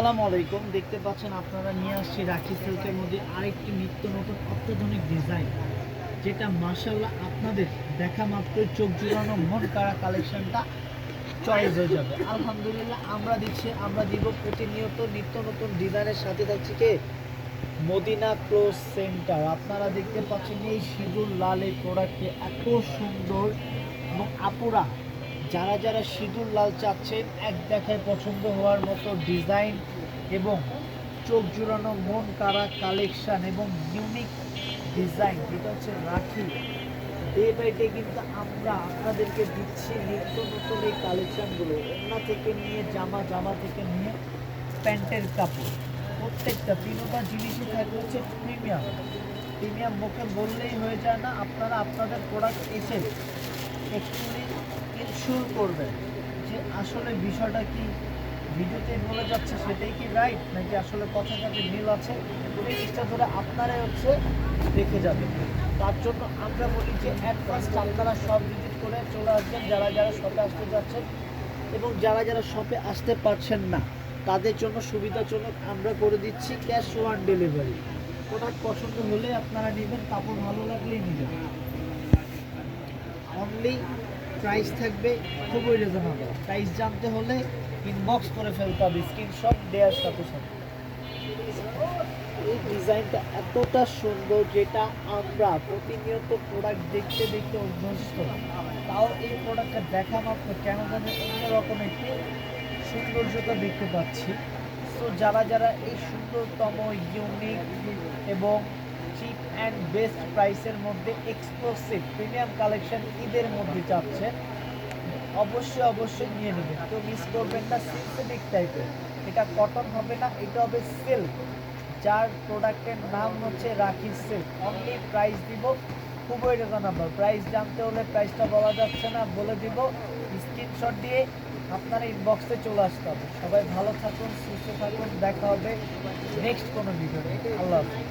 আসসালামু আলাইকুম। দেখতে পাচ্ছেন আপনারা নিয়ে আসছি রাখি সিল্কের মধ্যে আরেকটি নিত্য নতুন অত্যাধুনিক ডিজাইন, যেটা মাশাআল্লাহ আপনাদের দেখা মাত্রই চোখ জুড়ানো মন কাড়া কালেকশনটা চয়েস হয়ে যাবে। আলহামদুলিল্লাহ আমরা দিব প্রতিনিয়ত নিত্য নতুন ডিজাইনের সাথে থাকছি কে মদিনা ক্লোথ সেন্টার। আপনারা দেখতে পাচ্ছেন এই সিঁদুর লাল এই প্রোডাক্টটি এত সুন্দর, এবং আপুরা যারা যারা সিঁদুর লাল চাচ্ছেন এক দেখায় পছন্দ হওয়ার মতো ডিজাইন এবং চোখ জুড়ানো মন কাড়া কালেকশন এবং ইউনিক ডিজাইন, যেটা হচ্ছে রাখি ডে বাই ডে কিন্তু আমরা আপনাদেরকে দিচ্ছি নিত্য নতুন এই কালেকশানগুলো। ওড়না থেকে নিয়ে জামা থেকে নিয়ে প্যান্টের কাপড়, প্রত্যেকটা তিনটা জিনিসই থাকবে হচ্ছে প্রিমিয়াম মুখে বললেই হয়ে যায় না। আপনারা আপনাদের প্রোডাক্ট এসে অ্যাকচুয়ালি ইনশিওর করবেন যে আসলে বিষয়টা কি ভিডিওতে বলে যাচ্ছে সেটাই কি রাইট, নাকি আসলে কথার সাথে মিল আছে, এই জিনিসটা ধরে আপনারাই দেখে যাবেন। তার জন্য আমরা বলি যে অ্যাট ফার্স্ট আপনারা সব ভিজিট করে চলে আসবেন, যারা যারা শপে আসতে যাচ্ছেন, এবং যারা যারা শপে আসতে পারছেন না তাদের জন্য সুবিধাজনক আমরা করে দিচ্ছি ক্যাশ অন ডেলিভারি। প্রোডাক্ট পছন্দ হলে আপনারা নেবেন, কাপড় ভালো লাগলেই নেবেন। অনলি প্রাইস থাকবে খুবই রিজনেবল। প্রাইস জানতে হলে ইনবক্স করে ফেলতে হবে স্ক্রিনশট দেওয়ার সাথে সাথে। এই ডিজাইনটা এতটা সুন্দর, যেটা আমরা প্রতিনিয়ত প্রোডাক্ট দেখতে দেখতে অভ্যস্ত, তাও এই প্রোডাক্টটা দেখা মাত্র কেন জানি অন্যরকম একটি সৌন্দর্যতা দেখতে পাচ্ছি। সো যারা যারা এই সুন্দরতম ইউনিক এবং চিপ অ্যান্ড বেস্ট প্রাইসের মধ্যে এক্সক্লুসিভ প্রিমিয়াম কালেকশন ঈদের মধ্যে চাচ্ছে, অবশ্যই নিয়ে নেবেন। কেউ মিস করবেন না। সিনথেটিক টাইপের, এটা কটন হবে না, এটা হবে সিল্ক, যার প্রোডাক্টের নাম হচ্ছে রাখি সিল্ক। অনলি প্রাইস দিব খুবই রিজনেবল। প্রাইস জানতে হলে প্রাইসটা বলা যাচ্ছে না, বলে দিব স্ক্রিনশট দিয়ে আপনারা ইনবক্সে চলে আসতে হবে। সবাই ভালো থাকুন, সুস্থ থাকুন, দেখা হবে নেক্সট কোনো ভিডিওতে। আল্লাহ হাফেজ।